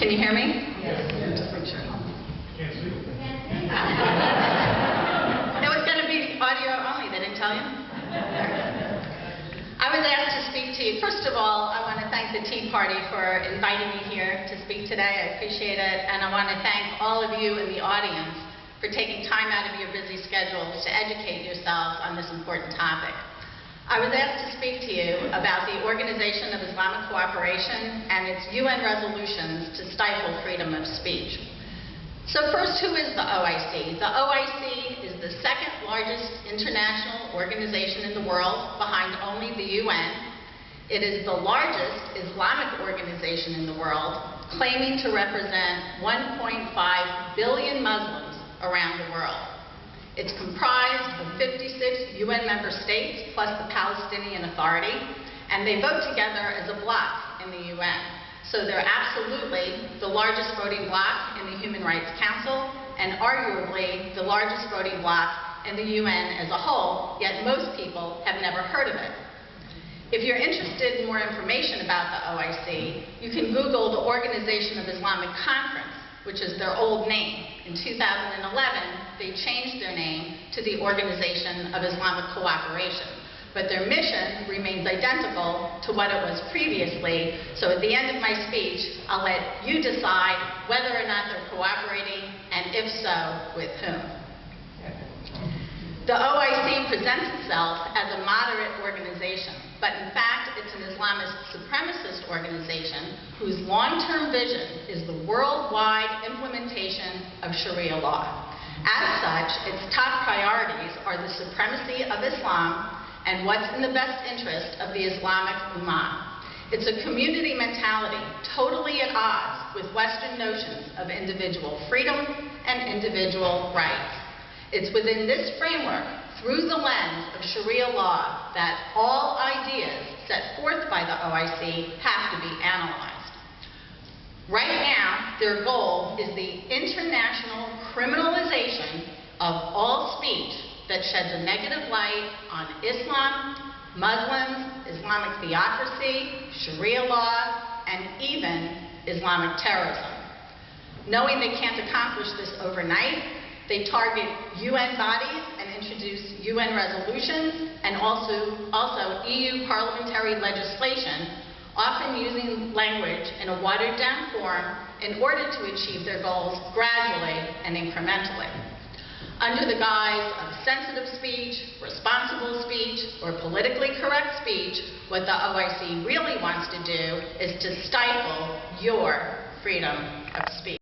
Can you hear me? Yes. Just make sure. Can't see. It was going to be audio only, they didn't tell you? I was asked to speak to you. First of all, I want to thank the Tea Party for inviting me here to speak today. I appreciate it. And I want to thank all of you in the audience for taking time out of your busy schedules to educate yourselves on this important topic. I was asked to speak to you about the Organization of Islamic Cooperation and its UN resolutions to stifle freedom of speech. So first, who is the OIC? The OIC is the second largest international organization in the world, behind only the UN. It is the largest Islamic organization in the world, claiming to represent 1.5 billion Muslims around the world. It's comprised of 56 UN member states plus the Palestinian Authority, and they vote together as a bloc in the UN. So they're absolutely the largest voting bloc in the Human Rights Council and arguably the largest voting bloc in the UN as a whole, yet most people have never heard of it. If you're interested in more information about the OIC, you can Google the Organization of Islamic Conference, which is their old name. In 2011, they changed their name to the Organization of Islamic Cooperation. But their mission remains identical to what it was previously. So at the end of my speech, I'll let you decide whether or not they're cooperating, and if so, with whom. The OIC presents itself as a moderate organization, but in fact, it's an Islamist supremacist organization whose long-term vision is the worldwide implementation of Sharia law. As such, its top priorities are the supremacy of Islam and what's in the best interest of the Islamic Ummah. It's a community mentality totally at odds with Western notions of individual freedom and individual rights. It's within this framework, through the lens of Sharia law, that all ideas set forth by the OIC have to be analyzed. Right now, their goal is the international criminalization of all speech that sheds a negative light on Islam, Muslims, Islamic theocracy, Sharia law, and even Islamic terrorism. Knowing they can't accomplish this overnight, they target UN bodies and introduce UN resolutions and also EU parliamentary legislation, often using language in a watered-down form in order to achieve their goals gradually and incrementally. Under the guise of sensitive speech, responsible speech, or politically correct speech, what the OIC really wants to do is to stifle your freedom of speech.